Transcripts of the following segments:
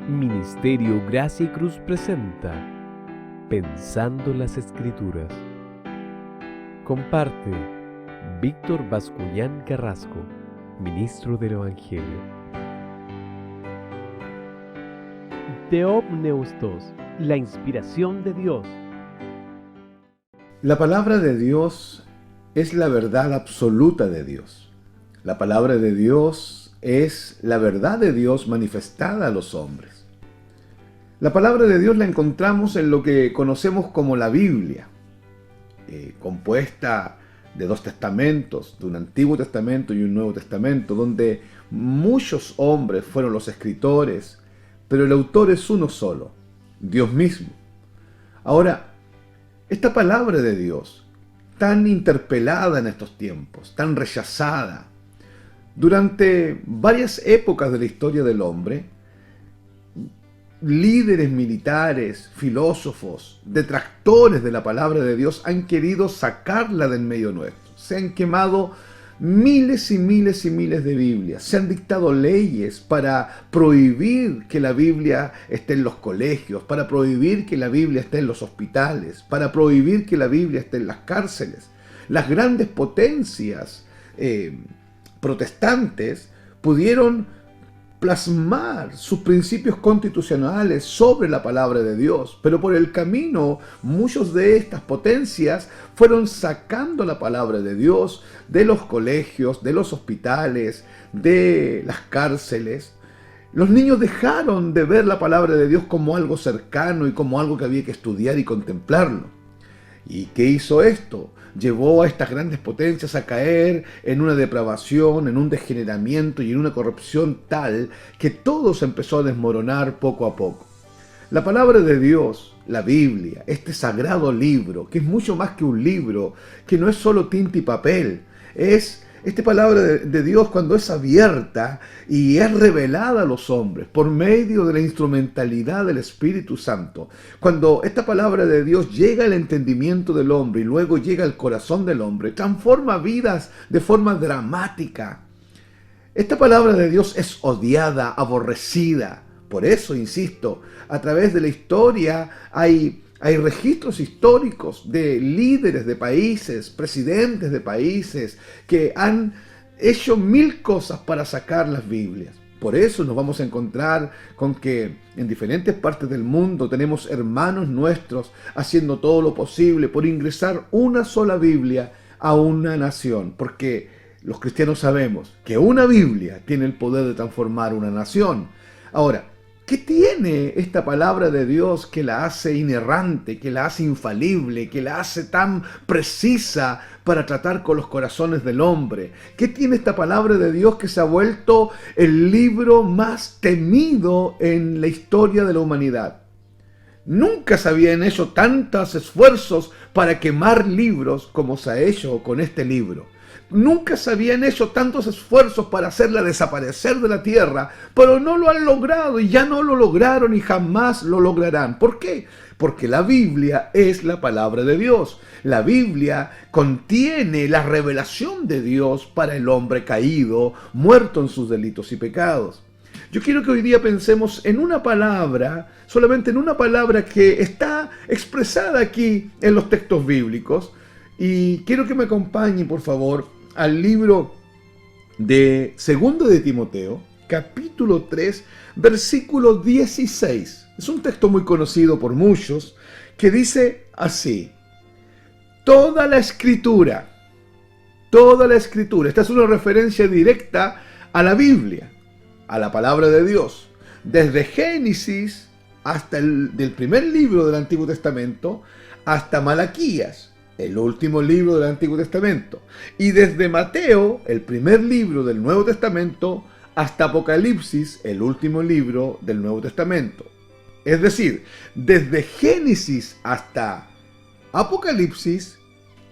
Ministerio Gracia y Cruz presenta Pensando las Escrituras. Comparte Víctor Bascuñán Carrasco, ministro del Evangelio. Theopneustos, la inspiración de Dios. La palabra de Dios es la verdad absoluta de Dios. La palabra de Dios es la verdad de Dios manifestada a los hombres. La palabra de Dios la encontramos en lo que conocemos como la Biblia, compuesta de dos testamentos, de un Antiguo Testamento y un Nuevo Testamento, donde muchos hombres fueron los escritores, pero el autor es uno solo, Dios mismo. Ahora, esta palabra de Dios, tan interpelada en estos tiempos, tan rechazada, durante varias épocas de la historia del hombre, líderes militares, filósofos, detractores de la palabra de Dios han querido sacarla del medio nuestro. Se han quemado miles y miles y miles de Biblias. Se han dictado leyes para prohibir que la Biblia esté en los colegios, para prohibir que la Biblia esté en los hospitales, para prohibir que la Biblia esté en las cárceles. Las grandes potencias protestantes pudieron plasmar sus principios constitucionales sobre la palabra de Dios, pero por el camino muchos de estas potencias fueron sacando la palabra de Dios de los colegios, de los hospitales, de las cárceles. Los niños dejaron de ver la palabra de Dios como algo cercano y como algo que había que estudiar y contemplarlo. ¿Y qué hizo esto? Llevó a estas grandes potencias a caer en una depravación, en un degeneramiento y en una corrupción tal que todo se empezó a desmoronar poco a poco. La palabra de Dios, la Biblia, este sagrado libro, que es mucho más que un libro, que no es solo tinta y papel, es esta palabra de Dios cuando es abierta y es revelada a los hombres por medio de la instrumentalidad del Espíritu Santo. Cuando esta palabra de Dios llega al entendimiento del hombre y luego llega al corazón del hombre, transforma vidas de forma dramática. Esta palabra de Dios es odiada, aborrecida. Por eso, insisto, a través de la historia hay registros históricos de líderes de países, presidentes de países que han hecho mil cosas para sacar las Biblias. Por eso nos vamos a encontrar con que en diferentes partes del mundo tenemos hermanos nuestros haciendo todo lo posible por ingresar una sola Biblia a una nación, porque los cristianos sabemos que una Biblia tiene el poder de transformar una nación. Ahora, ¿qué tiene esta palabra de Dios que la hace inerrante, que la hace infalible, que la hace tan precisa para tratar con los corazones del hombre? ¿Qué tiene esta palabra de Dios que se ha vuelto el libro más temido en la historia de la humanidad? Nunca se habían hecho tantos esfuerzos para quemar libros como se ha hecho con este libro. Nunca se habían hecho tantos esfuerzos para hacerla desaparecer de la tierra, pero no lo han logrado y ya no lo lograron y jamás lo lograrán. ¿Por qué? Porque la Biblia es la palabra de Dios. La Biblia contiene la revelación de Dios para el hombre caído, muerto en sus delitos y pecados. Yo quiero que hoy día pensemos en una palabra, solamente en una palabra que está expresada aquí en los textos bíblicos, y quiero que me acompañen, por favor, al libro de 2 de Timoteo, capítulo 3, versículo 16. Es un texto muy conocido por muchos, que dice así: toda la escritura, esta es una referencia directa a la Biblia, a la palabra de Dios, desde Génesis hasta del primer libro del Antiguo Testamento, hasta Malaquías, el último libro del Antiguo Testamento, y desde Mateo, el primer libro del Nuevo Testamento, hasta Apocalipsis, el último libro del Nuevo Testamento. Es decir, desde Génesis hasta Apocalipsis,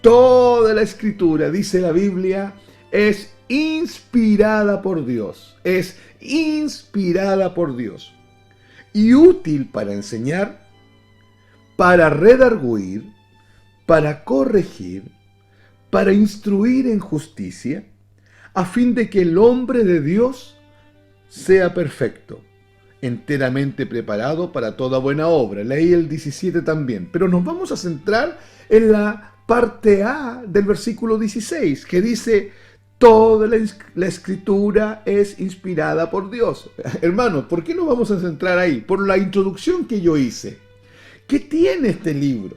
toda la escritura, dice la Biblia, es inspirada por Dios. Es inspirada por Dios. Y útil para enseñar, para redarguir, para corregir, para instruir en justicia, a fin de que el hombre de Dios sea perfecto, enteramente preparado para toda buena obra. Leí el 17 también, pero nos vamos a centrar en la parte A del versículo 16, que dice: toda la escritura es inspirada por Dios. Hermano, ¿por qué nos vamos a centrar ahí? Por la introducción que yo hice. ¿Qué tiene este libro?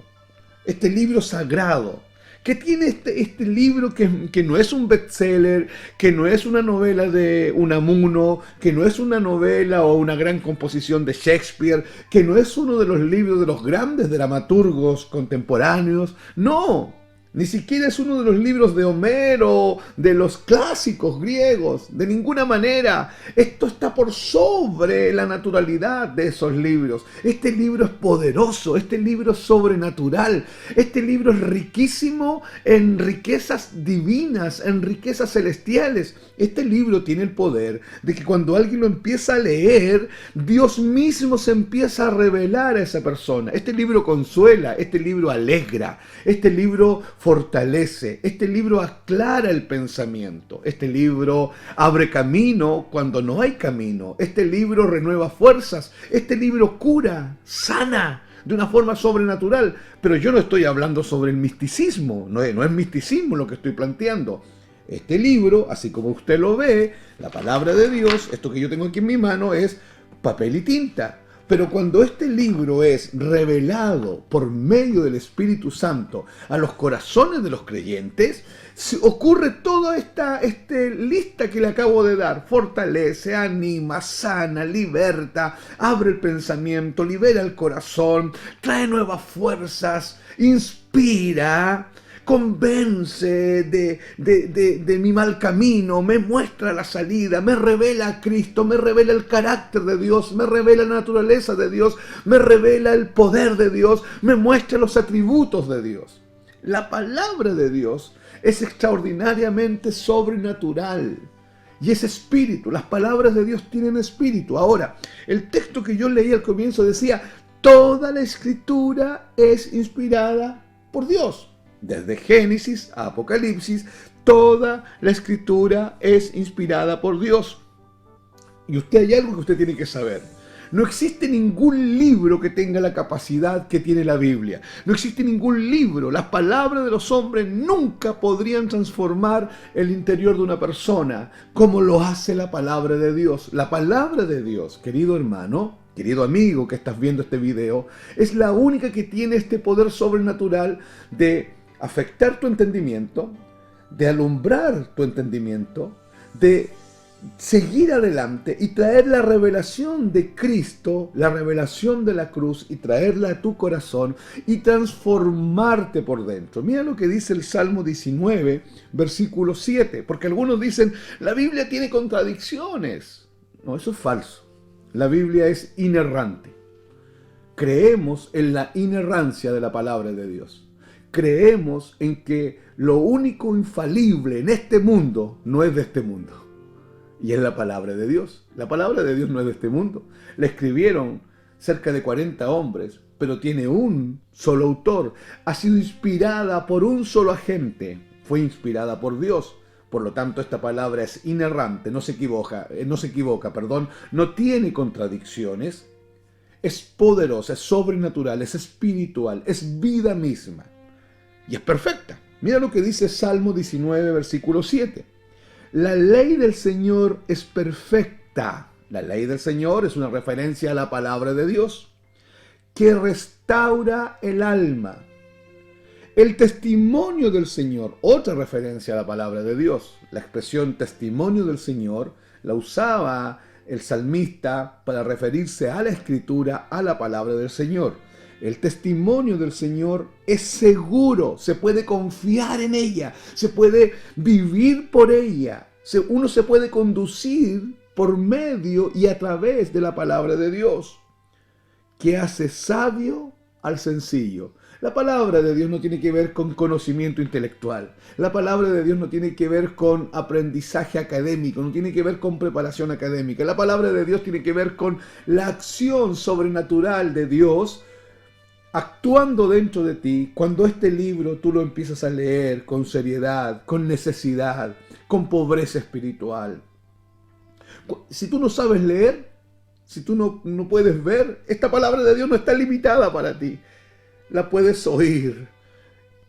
Este libro sagrado. ¿Qué tiene este libro que no es un bestseller, que no es una novela de Unamuno, que no es una novela o una gran composición de Shakespeare, que no es uno de los libros de los grandes dramaturgos contemporáneos? No, ni siquiera es uno de los libros de Homero, de los clásicos griegos, de ninguna manera. Esto está por sobre la naturalidad de esos libros. Este libro es poderoso, este libro es sobrenatural, este libro es riquísimo en riquezas divinas, en riquezas celestiales. Este libro tiene el poder de que cuando alguien lo empieza a leer, Dios mismo se empieza a revelar a esa persona. Este libro consuela, este libro alegra, este libro fortalece, este libro aclara el pensamiento, este libro abre camino cuando no hay camino, este libro renueva fuerzas, este libro cura, sana de una forma sobrenatural. Pero yo no estoy hablando sobre el misticismo, no es misticismo lo que estoy planteando. Este libro, así como usted lo ve, la palabra de Dios, esto que yo tengo aquí en mi mano, es papel y tinta. Pero cuando este libro es revelado por medio del Espíritu Santo a los corazones de los creyentes, ocurre toda esta lista que le acabo de dar. Fortalece, anima, sana, liberta, abre el pensamiento, libera el corazón, trae nuevas fuerzas, inspira, convence de mi mal camino, me muestra la salida, me revela a Cristo, me revela el carácter de Dios, me revela la naturaleza de Dios, me revela el poder de Dios, me muestra los atributos de Dios. La palabra de Dios es extraordinariamente sobrenatural y es espíritu. Las palabras de Dios tienen espíritu. Ahora, el texto que yo leí al comienzo decía: toda la escritura es inspirada por Dios. Desde Génesis a Apocalipsis, toda la escritura es inspirada por Dios. Y hay algo que usted tiene que saber. No existe ningún libro que tenga la capacidad que tiene la Biblia. No existe ningún libro. Las palabras de los hombres nunca podrían transformar el interior de una persona como lo hace la palabra de Dios. La palabra de Dios, querido hermano, querido amigo que estás viendo este video, es la única que tiene este poder sobrenatural de afectar tu entendimiento, de alumbrar tu entendimiento, de seguir adelante y traer la revelación de Cristo, la revelación de la cruz, y traerla a tu corazón y transformarte por dentro. Mira lo que dice el Salmo 19, versículo 7, porque algunos dicen: la Biblia tiene contradicciones. No, eso es falso. La Biblia es inerrante. Creemos en la inerrancia de la palabra de Dios. Creemos en que lo único infalible en este mundo no es de este mundo. Y es la palabra de Dios. La palabra de Dios no es de este mundo. La escribieron cerca de 40 hombres, pero tiene un solo autor. Ha sido inspirada por un solo agente. Fue inspirada por Dios. Por lo tanto, esta palabra es inerrante, no se equivoca, no tiene contradicciones. Es poderosa, es sobrenatural, es espiritual, es vida misma. Y es perfecta. Mira lo que dice Salmo 19, versículo 7. La ley del Señor es perfecta. La ley del Señor es una referencia a la palabra de Dios, que restaura el alma. El testimonio del Señor, otra referencia a la palabra de Dios. La expresión testimonio del Señor la usaba el salmista para referirse a la Escritura, a la palabra del Señor. El testimonio del Señor es seguro, se puede confiar en ella, se puede vivir por ella, uno se puede conducir por medio y a través de la palabra de Dios, que hace sabio al sencillo. La palabra de Dios no tiene que ver con conocimiento intelectual. La palabra de Dios no tiene que ver con aprendizaje académico, no tiene que ver con preparación académica. La palabra de Dios tiene que ver con la acción sobrenatural de Dios actuando dentro de ti cuando este libro tú lo empiezas a leer con seriedad, con necesidad, con pobreza espiritual. Si tú no sabes leer, Si tú no puedes ver, esta palabra de Dios no está limitada para ti. La puedes oír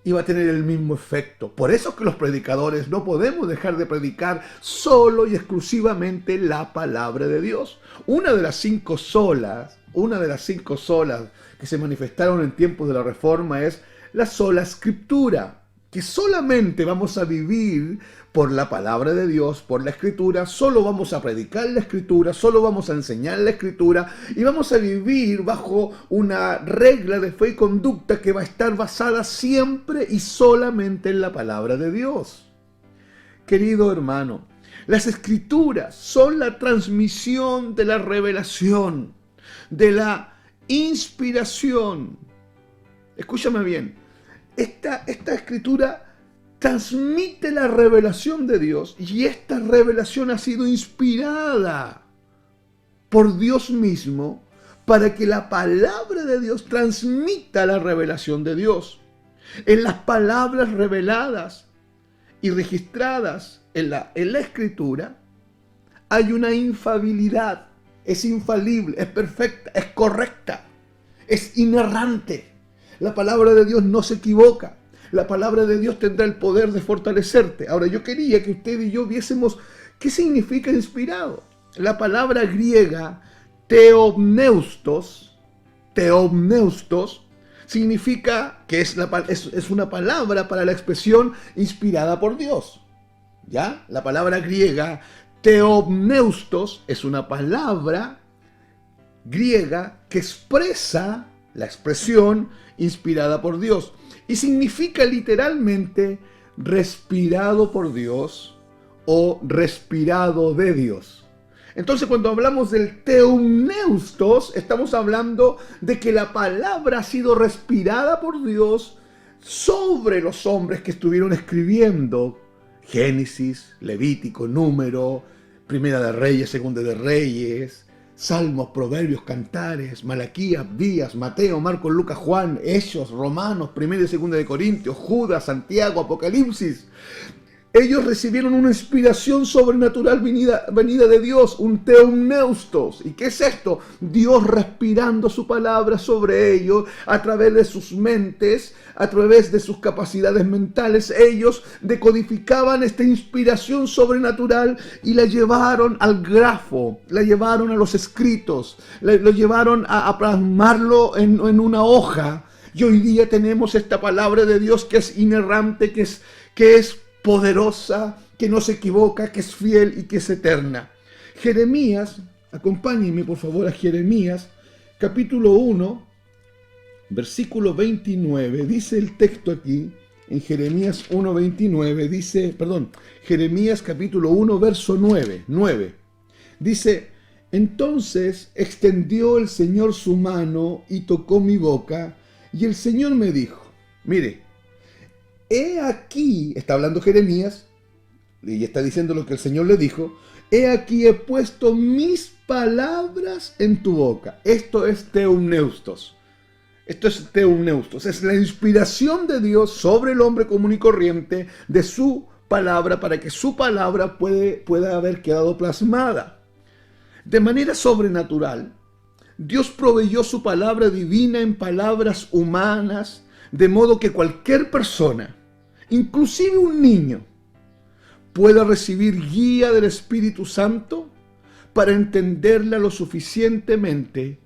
y va a tener el mismo efecto. Por eso es que los predicadores no podemos dejar de predicar solo y exclusivamente la palabra de Dios. Una de las cinco solas que se manifestaron en tiempos de la Reforma es la sola Escritura, que solamente vamos a vivir por la palabra de Dios, por la Escritura, solo vamos a predicar la Escritura, solo vamos a enseñar la Escritura y vamos a vivir bajo una regla de fe y conducta que va a estar basada siempre y solamente en la palabra de Dios. Querido hermano, las Escrituras son la transmisión de la revelación, de la inspiración. Escúchame bien, esta Escritura transmite la revelación de Dios y esta revelación ha sido inspirada por Dios mismo para que la palabra de Dios transmita la revelación de Dios. En las palabras reveladas y registradas en la Escritura hay una infalibilidad, es infalible, es perfecta, es correcta, es inerrante. La palabra de Dios no se equivoca. La palabra de Dios tendrá el poder de fortalecerte. Ahora, yo quería que usted y yo viésemos qué significa inspirado. La palabra griega theopneustos significa que es una palabra para la expresión inspirada por Dios. ¿Ya? La palabra griega theopneustos es una palabra griega que expresa la expresión inspirada por Dios. Y significa literalmente respirado por Dios o respirado de Dios. Entonces, cuando hablamos del theopneustos, estamos hablando de que la palabra ha sido respirada por Dios sobre los hombres que estuvieron escribiendo Génesis, Levítico, Número, Primera de Reyes, Segunda de Reyes, Salmos, Proverbios, Cantares, Malaquías, Abdías, Mateo, Marcos, Lucas, Juan, Hechos, Romanos, Primera y Segunda de Corintios, Judas, Santiago, Apocalipsis. Ellos recibieron una inspiración sobrenatural venida de Dios, un theopneustos. ¿Y qué es esto? Dios respirando su palabra sobre ellos a través de sus mentes, a través de sus capacidades mentales. Ellos decodificaban esta inspiración sobrenatural y la llevaron al grafo, la llevaron a los escritos, lo llevaron a plasmarlo en una hoja. Y hoy día tenemos esta palabra de Dios que es inerrante, que es poderosa, que no se equivoca, que es fiel y que es eterna. Jeremías, acompáñenme por favor a Jeremías, capítulo 1, versículo 29, dice el texto aquí, en Jeremías 1:29, Jeremías capítulo 1, verso 9, dice: entonces extendió el Señor su mano y tocó mi boca, y el Señor me dijo, mire, he aquí, está hablando Jeremías, y está diciendo lo que el Señor le dijo, he aquí he puesto mis palabras en tu boca. Esto es theopneustos. Es la inspiración de Dios sobre el hombre común y corriente de su palabra para que su palabra pueda haber quedado plasmada. De manera sobrenatural, Dios proveyó su palabra divina en palabras humanas, de modo que cualquier persona, inclusive un niño, pueda recibir guía del Espíritu Santo para entenderla lo suficientemente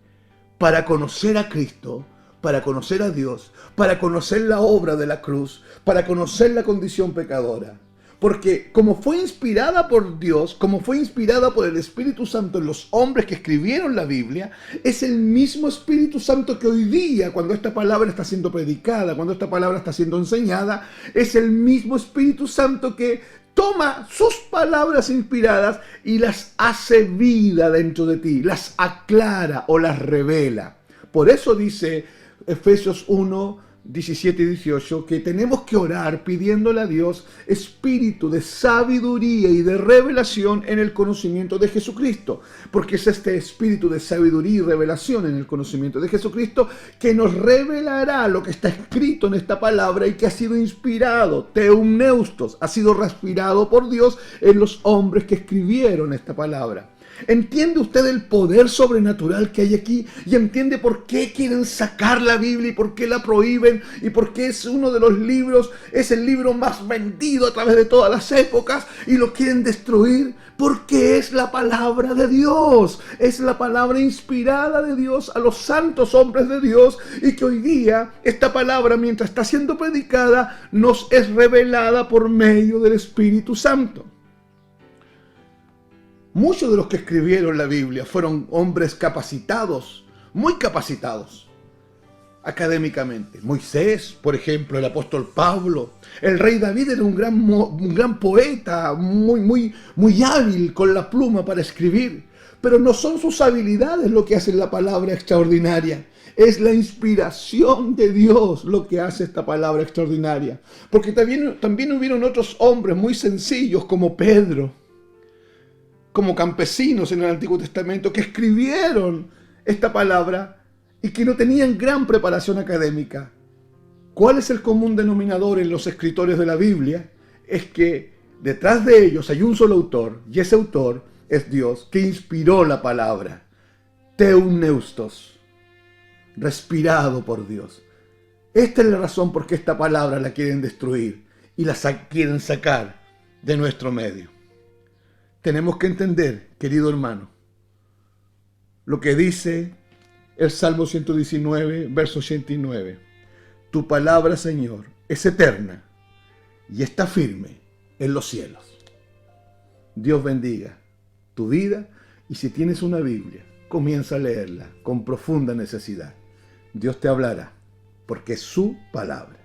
para conocer a Cristo, para conocer a Dios, para conocer la obra de la cruz, para conocer la condición pecadora. Porque como fue inspirada por Dios, como fue inspirada por el Espíritu Santo en los hombres que escribieron la Biblia, es el mismo Espíritu Santo que hoy día, cuando esta palabra está siendo predicada, cuando esta palabra está siendo enseñada, es el mismo Espíritu Santo que toma sus palabras inspiradas y las hace vida dentro de ti, las aclara o las revela. Por eso dice Efesios 1, 17 y 18, que tenemos que orar pidiéndole a Dios espíritu de sabiduría y de revelación en el conocimiento de Jesucristo, porque es este espíritu de sabiduría y revelación en el conocimiento de Jesucristo que nos revelará lo que está escrito en esta palabra y que ha sido inspirado, theopneustos, ha sido respirado por Dios en los hombres que escribieron esta palabra. ¿Entiende usted el poder sobrenatural que hay aquí? ¿Y entiende por qué quieren sacar la Biblia y por qué la prohíben? ¿Y por qué es uno de los libros, es el libro más vendido a través de todas las épocas y lo quieren destruir? Porque es la palabra de Dios, es la palabra inspirada de Dios a los santos hombres de Dios, y que hoy día esta palabra, mientras está siendo predicada, nos es revelada por medio del Espíritu Santo. Muchos de los que escribieron la Biblia fueron hombres capacitados, muy capacitados académicamente. Moisés, por ejemplo, el apóstol Pablo, el rey David era un gran poeta, muy hábil con la pluma para escribir. Pero no son sus habilidades lo que hace la palabra extraordinaria. Es la inspiración de Dios lo que hace esta palabra extraordinaria. Porque también hubieron otros hombres muy sencillos como Pedro, como campesinos en el Antiguo Testamento, que escribieron esta palabra y que no tenían gran preparación académica. ¿Cuál es el común denominador en los escritores de la Biblia? Es que detrás de ellos hay un solo autor, y ese autor es Dios, que inspiró la palabra. Teuneustos, respirado por Dios. Esta es la razón por qué esta palabra la quieren destruir y la quieren sacar de nuestro medio. Tenemos que entender, querido hermano, lo que dice el Salmo 119, verso 89. Tu palabra, Señor, es eterna y está firme en los cielos. Dios bendiga tu vida, y si tienes una Biblia, comienza a leerla con profunda necesidad. Dios te hablará, porque es su palabra.